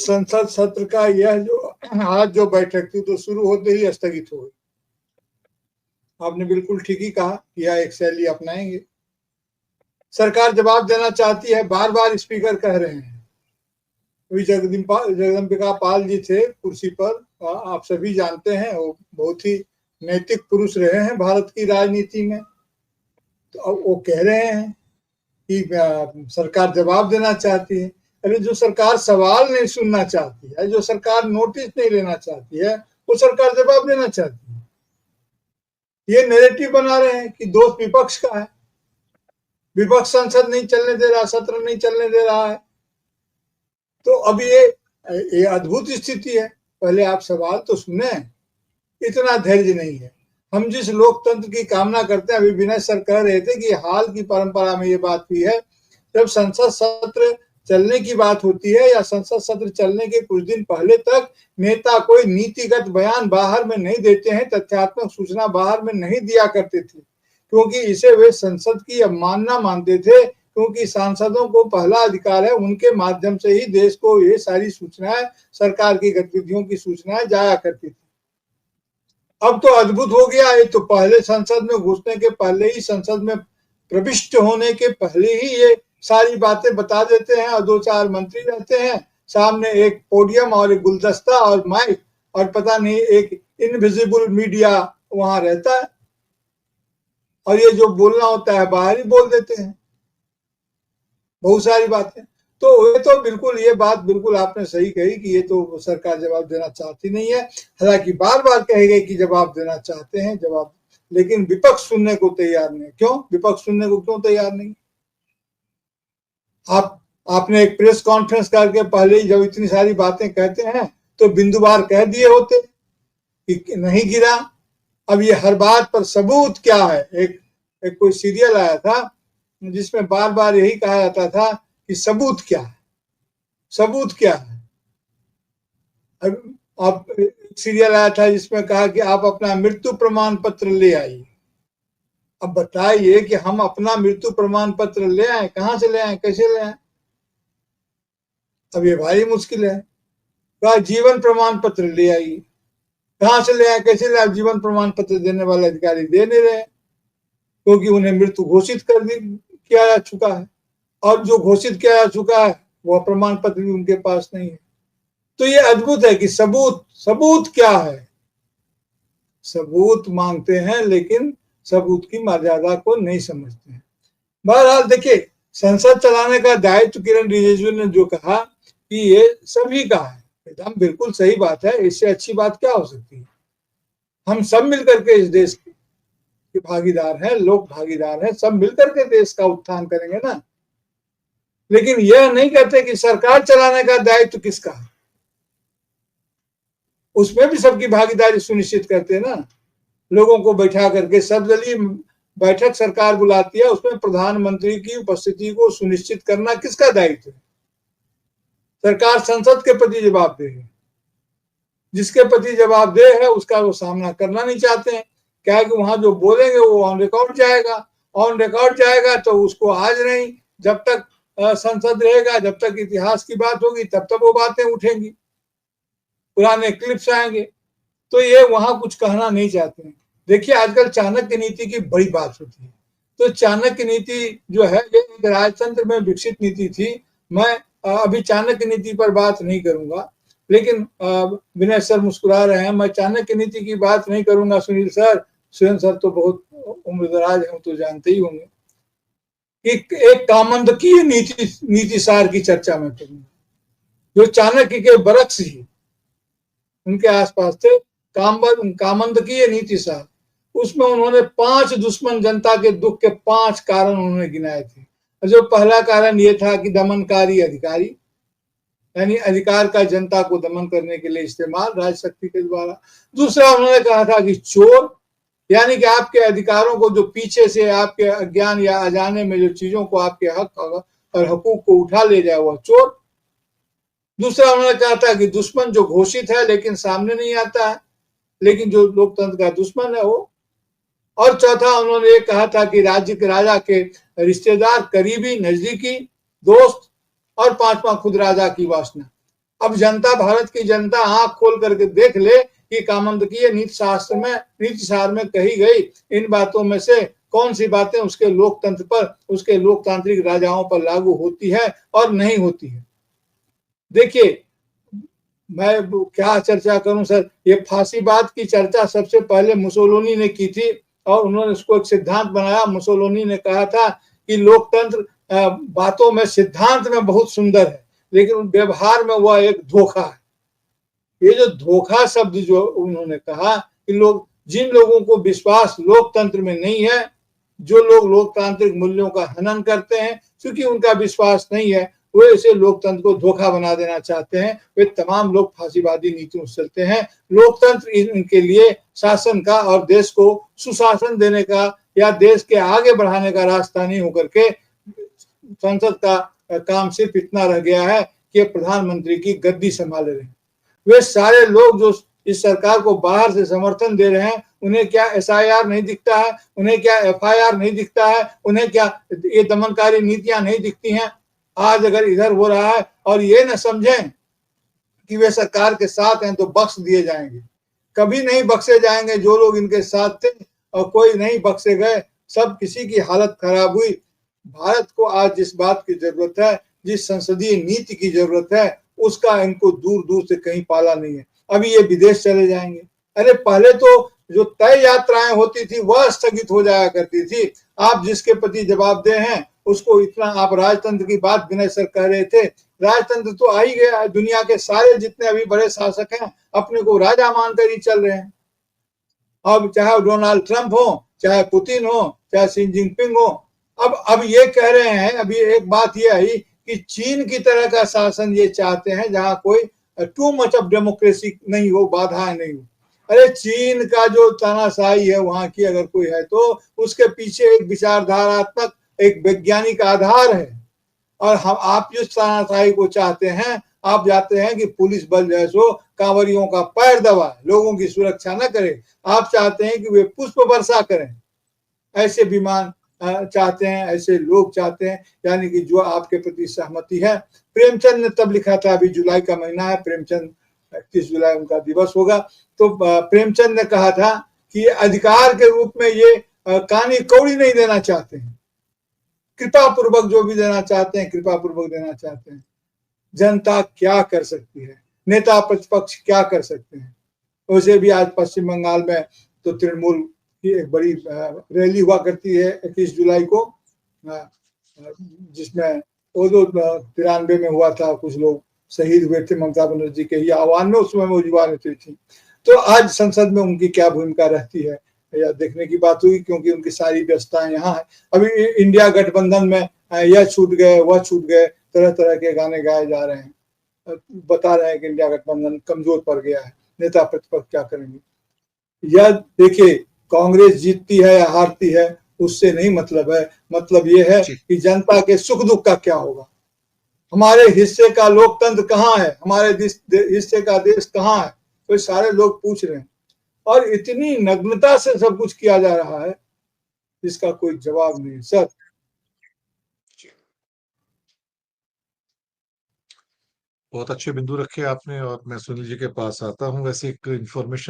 संसद सत्र का यह जो आज जो बैठक थी तो शुरू होते ही स्थगित हो गई। आपने बिल्कुल ठीक ही कहा, यह एक शैली अपनाएंगे। सरकार जवाब देना चाहती है, बार बार स्पीकर कह रहे हैं। अभी जगदम्बिका पाल जी थे कुर्सी पर, आप सभी जानते हैं, वो बहुत ही नैतिक पुरुष रहे हैं भारत की राजनीति में। तो अब वो कह रहे हैं कि सरकार जवाब देना चाहती है। अरे जो सरकार सवाल नहीं सुनना चाहती है, जो सरकार नोटिस नहीं लेना चाहती है, वो सरकार जवाब देना चाहती है। ये नैरेटिव बना रहे हैं कि दोष विपक्ष का है, विपक्ष संसद नहीं चलने दे रहा, सत्र नहीं चलने दे रहा है। तो अब ये अद्भुत स्थिति है। पहले आप सवाल तो सुने, इतना धैर्य नहीं है। हम जिस लोकतंत्र की कामना करते हैं, अभी विनय सर कह रहे थे कि हाल की परंपरा में ये बात हुई है, जब संसद सत्र चलने की बात होती है या संसद सत्र चलने के कुछ दिन पहले तक नेता कोई नीतिगत बयान बाहर में नहीं देते हैं, तथ्यात्मक सूचना बाहर में नहीं दिया करते थे, क्योंकि इसे वे संसद की अवमानना मानते थे, क्योंकि सांसदों को पहला अधिकार है, उनके माध्यम से ही देश को ये सारी सूचनाएं, सरकार की गतिविधियों की सूचनाएं जाया करती थी। अब तो अद्भुत हो गया, ये तो पहले संसद में घुसने के पहले ही, संसद में प्रविष्ट होने के पहले ही ये सारी बातें बता देते हैं, और 2-4 मंत्री रहते हैं सामने, एक पोडियम और एक गुलदस्ता और माइक और पता नहीं एक इनविजिबल मीडिया वहां रहता है, और ये जो बोलना होता है बाहर ही बोल देते हैं बहुत सारी बातें। तो ये तो बिल्कुल, ये बात बिल्कुल आपने सही कही कि ये तो सरकार जवाब देना चाहती नहीं है। हालांकि बार बार कहे गए कि जवाब देना चाहते हैं, जवाब, लेकिन विपक्ष सुनने को तैयार नहीं। क्यों विपक्ष सुनने को क्यों तैयार नहीं? आपने एक प्रेस कॉन्फ्रेंस करके पहले ही जब इतनी सारी बातें कहते हैं तो बिंदुवार कह दिए होते कि नहीं गिरा। अब ये हर बात पर सबूत क्या है? एक कोई सीरियल आया था जिसमें बार बार यही कहा जाता था कि सबूत क्या है, सबूत क्या है। अब सीरियल आया था जिसमें कहा कि आप अपना मृत्यु प्रमाण पत्र ले आइए। अब बताइए कि हम अपना मृत्यु प्रमाण पत्र ले आए, कहां से ले आए, कैसे ले आए? अब ये भारी मुश्किल है। कहा जीवन प्रमाण पत्र ले आइए, कहां से ले आए, कैसे ले आए? जीवन प्रमाण पत्र देने वाले अधिकारी दे नहीं रहे, क्योंकि उन्हें मृत्यु घोषित किया जा चुका है, और जो घोषित किया जा चुका है वह प्रमाण पत्र भी उनके पास नहीं है। तो ये अद्भुत है कि सबूत क्या है? सबूत मांगते हैं लेकिन सबूत की मर्यादा को नहीं समझते हैं। बहरहाल देखिए, संसद चलाने का दायित्व किरण रिजिजू ने जो कहा कि ये सभी का है, एकदम बिल्कुल सही बात है। इससे अच्छी बात क्या हो सकती है? हम सब मिलकर के इस देश के भागीदार हैं, लोग भागीदार हैं, सब मिलकर के देश का उत्थान करेंगे ना। लेकिन यह नहीं कहते कि सरकार चलाने का दायित्व किसका है, उसमें भी सबकी भागीदारी सुनिश्चित करते हैं ना। लोगों को बैठा करके सर्वदलीय बैठक सरकार बुलाती है, उसमें प्रधानमंत्री की उपस्थिति को सुनिश्चित करना किसका दायित्व है? सरकार संसद के प्रति जवाबदेह है, जिसके प्रति जवाबदेह है उसका वो सामना करना नहीं चाहते हैं। क्या है कि वहां जो बोलेंगे वो ऑन रिकॉर्ड जाएगा, ऑन रिकॉर्ड जाएगा तो उसको आज नहीं, जब तक संसद रहेगा, जब तक इतिहास की बात होगी तब तक वो बातें उठेंगी, पुराने क्लिप्स आएंगे। तो ये वहां कुछ कहना नहीं चाहते हैं। देखिए आजकल चाणक्य नीति की बड़ी बात होती है। तो चाणक्य नीति जो है ये एक राजतंत्र में विकसित नीति थी। मैं अभी चाणक्य नीति पर बात नहीं करूंगा, लेकिन विनय सर मुस्कुरा रहे हैं, मैं चाणक्य नीति की बात नहीं करूंगा। सुनील सर तो बहुत उम्रदराज हैं, तो जानते ही होंगे कि एक कामंदकीय नीति सार की चर्चा में करूंगा, जो चाणक्य के बरक्स ही उनके आसपास थे। कामंदकीय नीति सार, उसमें उन्होंने 5 दुश्मन जनता के दुख के 5 कारण उन्होंने गिनाए थे। जो पहला कारण ये था कि दमनकारी अधिकारी, यानी अधिकार का जनता को दमन करने के लिए इस्तेमाल राजशक्ति के द्वारा। दूसरा उन्होंने कहा था कि चोर, यानी कि आपके अधिकारों को जो पीछे से आपके अज्ञान या अजाने में जो चीजों को, आपके हक और हकूक को उठा ले जाए वह चोर। दूसरा उन्होंने कहा था कि दुश्मन जो घोषित है लेकिन सामने नहीं आता है, लेकिन जो लोकतंत्र का दुश्मन है वो। और चौथा उन्होंने ये कहा था कि राज्य के राजा के रिश्तेदार, करीबी, नजदीकी दोस्त। और 5वां खुद राजा की वासना। अब जनता, भारत की जनता आंख खोल करके देख ले कि कामंतकीय नीति सार में कही गई इन बातों में से कौन सी बातें उसके लोकतंत्र पर, उसके लोकतांत्रिक राजाओं पर लागू होती है और नहीं होती है। देखिए, मैं क्या चर्चा करूं सर, ये फांसीवाद की चर्चा सबसे पहले मुसोलिनी ने की थी और उन्होंने इसको एक सिद्धांत बनाया। मुसोलिनी ने कहा था कि लोकतंत्र बातों में, सिद्धांत में बहुत सुंदर है, लेकिन व्यवहार में वह एक धोखा है। ये जो धोखा शब्द जो उन्होंने कहा कि जिन लोगों को विश्वास लोकतंत्र में नहीं है, जो लोग लोकतांत्रिक मूल्यों का हनन करते हैं, क्योंकि उनका विश्वास नहीं है, वो इसे लोकतंत्र को धोखा बना देना चाहते हैं। वे तमाम लोग फांसीवादी नीतियों से चलते हैं। लोकतंत्र इनके लिए शासन का और देश को सुशासन देने का या देश के आगे बढ़ाने का रास्ता नहीं होकर के संसद का काम सिर्फ इतना रह गया है कि प्रधानमंत्री की गद्दी संभाले रहे। वे सारे लोग जो इस सरकार को बाहर से समर्थन दे रहे हैं, उन्हें क्या एसआईआर नहीं दिखता है, उन्हें क्या एफआईआर नहीं दिखता है, उन्हें क्या ये दमनकारी नीतियां नहीं दिखती हैं। आज अगर इधर हो रहा है और ये न समझें कि वे सरकार के साथ हैं तो बख्श दिए जाएंगे, कभी नहीं बख्शे जाएंगे। जो लोग इनके साथ थे और कोई नहीं बख्शे गए, सब किसी की हालत खराब हुई। भारत को आज जिस बात की जरूरत है, जिस संसदीय नीति की जरूरत है, उसका इनको दूर दूर से कहीं पाला नहीं है। अभी ये विदेश चले जाएंगे। अरे पहले तो जो तय यात्राएं होती थी वह स्थगित हो जाया करती थी। आप जिसके प्रति जवाबदेह हैं उसको इतना, आप राजतंत्र की बात विनय सर कह रहे थे, राजतंत्र तो आ ही गया है। दुनिया के सारे जितने अभी बड़े शासक हैं अपने को राजा मानकर ही चल रहे हैं। अब चाहे डोनाल्ड ट्रंप हो, चाहे पुतिन हो, चाहे शी जिनपिंग हो, अब ये कह रहे हैं, अभी एक बात ये आई कि चीन की तरह का शासन ये चाहते हैं जहां कोई टू मच ऑफ डेमोक्रेसी नहीं हो, बाधाएं नहीं हो। अरे चीन का जो तानाशाही है वहां की अगर कोई है तो उसके पीछे एक विचारधारात्मक, एक वैज्ञानिक आधार है। और हम, आप जिस तानाशाही को चाहते हैं, आप जाते हैं कि पुलिस बल जो है सो कांवरियों का पैर दबाए, लोगों की सुरक्षा न करे। आप चाहते हैं कि वे पुष्प वर्षा करें, ऐसे विमान चाहते हैं, ऐसे लोग चाहते हैं, यानी कि जो आपके प्रति सहमति है। प्रेमचंद ने तब लिखा था, अभी जुलाई का महीना है, प्रेमचंद 31 जुलाई उनका दिवस होगा, तो प्रेमचंद ने कहा था कि अधिकार के रूप में ये कानी कौड़ी नहीं देना चाहते हैं, कृपा पूर्वक जो भी देना चाहते हैं कृपा पूर्वक देना चाहते हैं। जनता क्या कर सकती है, नेता प्रतिपक्ष क्या कर सकते हैं। वैसे भी आज पश्चिम बंगाल में तो तृणमूल की एक बड़ी रैली हुआ करती है 21 जुलाई को, जिसमें वो जो 93 में हुआ था, कुछ लोग शहीद हुए थे ममता बनर्जी के ही आह्वान में, उसमें वो युवा नेत्री थी। तो आज संसद में उनकी क्या भूमिका रहती है या देखने की बात हुई, क्योंकि उनकी सारी व्यवस्थाएं यहाँ है। अभी इंडिया गठबंधन में यह छूट गए वह छूट गए, तरह तरह के गाने गाए जा रहे हैं, बता रहे हैं कि इंडिया गठबंधन कमजोर पड़ गया है, नेता प्रतिपक्ष क्या करेंगे। यह देखिए, कांग्रेस जीतती है या हारती है उससे नहीं मतलब है, मतलब यह है कि जनता के सुख दुख का क्या होगा। हमारे हिस्से का लोकतंत्र कहाँ है, हमारे हिस्से का देश कहाँ है, तो सारे लोग पूछ रहे हैं। और इतनी नग्नता से सब कुछ किया जा रहा है जिसका कोई जवाब नहीं। सर, बहुत अच्छे बिंदु रखे आपने और मैं सुनील जी के पास आता हूँ। वैसे एक इन्फॉर्मेशन